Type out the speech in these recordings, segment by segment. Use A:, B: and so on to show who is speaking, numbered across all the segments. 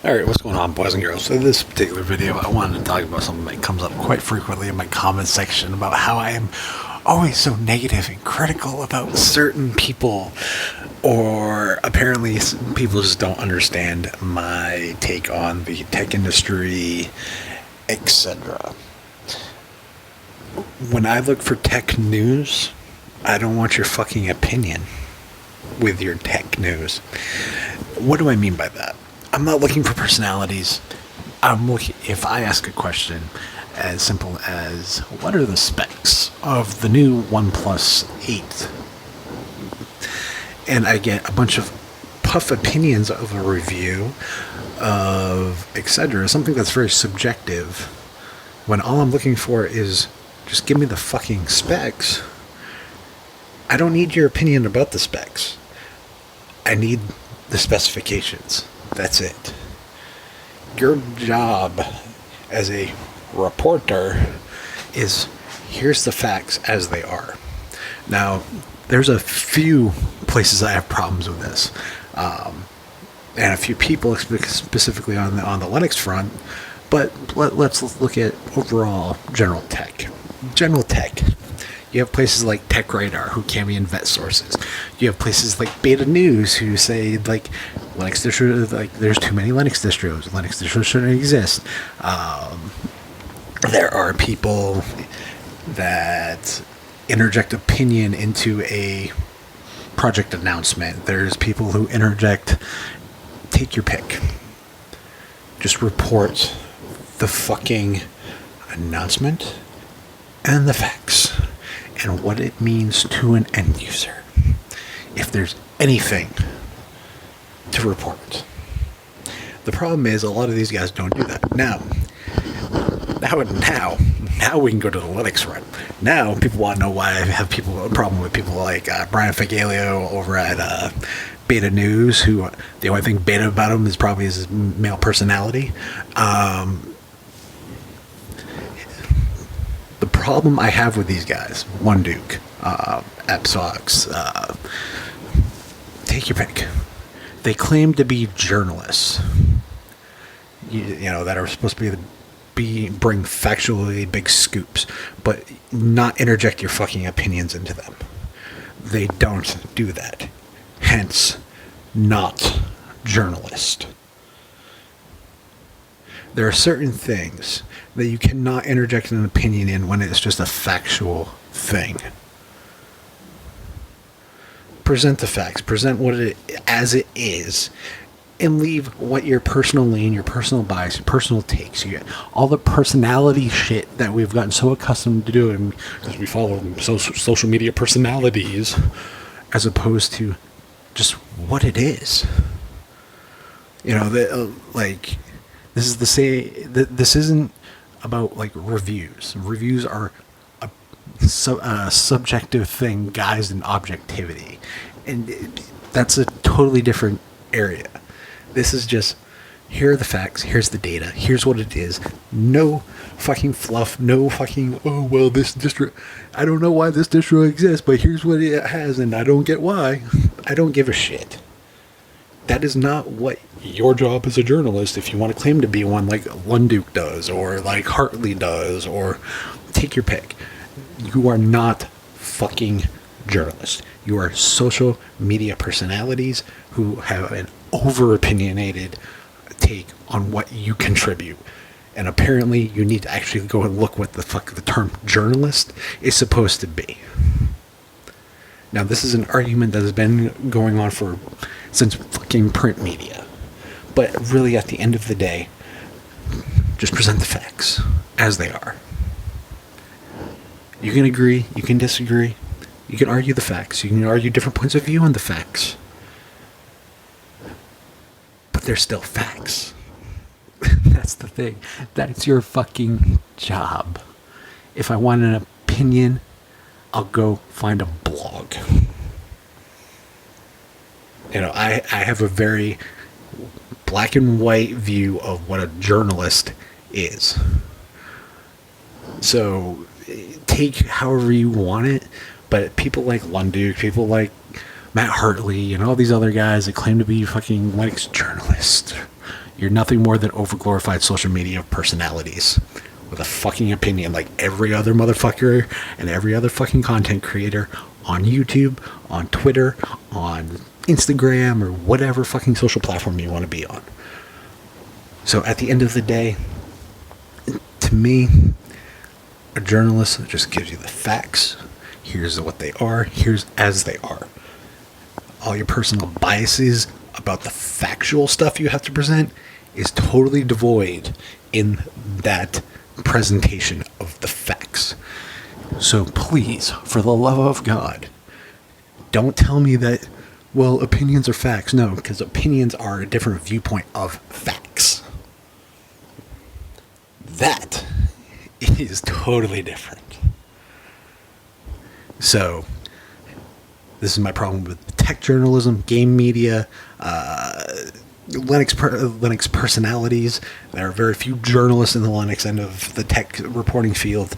A: Alright, what's going on, boys and girls? So this particular video, I wanted to talk about something that comes up quite frequently in my comment section about how I am always so negative and critical about certain people, or apparently people just don't understand my take on the tech industry, etc. When I look for tech news, I don't want your fucking opinion with your tech news. What do I mean by that? I'm not looking for personalities. I'm looking, if I ask a question as simple as, what are the specs of the new OnePlus 8? And I get a bunch of puff opinions of a review of etc. Something that's very subjective, when all I'm looking for is just give me the fucking specs. I don't need your opinion about the specs. I need the specifications. That's it. Your job as a reporter is, here's the facts as they are. Now, there's a few places I have problems with this, and a few people specifically on the Linux front. But let's look at overall general tech. General tech. You have places like TechRadar who can't be in vet sources. You have places like Beta News who say like Linux distros, like there's too many Linux distros. Linux distros shouldn't exist. There are people that interject opinion into a project announcement. There's people who interject. Take your pick. Just report the fucking announcement and the facts and what it means to an end user. If there's anything to report. The problem is a lot of these guys don't do that. Now we can go to the Linux front. Now people want to know why I have a problem with people like Brian Figalio over at Beta News, who the only thing beta about him is probably his male personality. The problem I have with these guys, One Duke, Epsox, take your pick. They claim to be journalists, you know, that are supposed to bring factually big scoops, but not interject your fucking opinions into them. They don't do that. Hence, not journalist. There are certain things that you cannot interject an opinion in when it's just a factual thing. Present the facts, present what it as it is, and leave what your personal lane, your personal bias, your personal takes. You get all the personality shit that we've gotten so accustomed to doing because we follow social media personalities, as opposed to just what it is. You know, like this is the say. This isn't about like reviews. Reviews are a subjective thing guised in objectivity, and that's a totally different area. This is just, here are the facts, here's the data, here's what it is. No fucking fluff, no fucking, oh well, this distro, I don't know why this distro exists, but here's what it has and I don't get why. I don't give a shit. That is not what your job as a journalist, if you want to claim to be one like Lunduke does, or like Hartley does, or take your pick. You are not fucking journalists. You are social media personalities who have an over-opinionated take on what you contribute. And apparently you need to actually go and look what the fuck the term journalist is supposed to be. Now, this is an argument that has been going on since fucking print media. But really, at the end of the day, just present the facts as they are. You can agree, you can disagree, you can argue the facts, you can argue different points of view on the facts. But they're still facts. That's the thing. That's your fucking job. If I want an opinion, I'll go find a blog. You know, I have a very black and white view of what a journalist is. So take however you want it, but people like Lunduke, people like Matt Hartley, and all these other guys that claim to be fucking Linux journalists, You're nothing more than overglorified social media personalities with a fucking opinion like every other motherfucker and every other fucking content creator on YouTube, on Twitter, on Instagram, or whatever fucking social platform you want to be on. So at the end of the day, to me, a journalist just gives you the facts. Here's what they are. Here's as they are. All your personal biases about the factual stuff you have to present is totally devoid in that presentation of the facts. So please, for the love of God, don't tell me that, well, opinions are facts. No, because opinions are a different viewpoint of facts. That is totally different. So, this is my problem with tech journalism, game media, Linux personalities. There are very few journalists in the Linux end of the tech reporting field.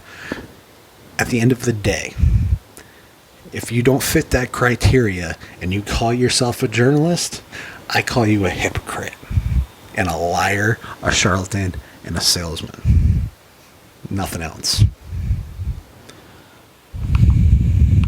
A: At the end of the day, if you don't fit that criteria and you call yourself a journalist, I call you a hypocrite and a liar, a charlatan, and a salesman. Nothing else.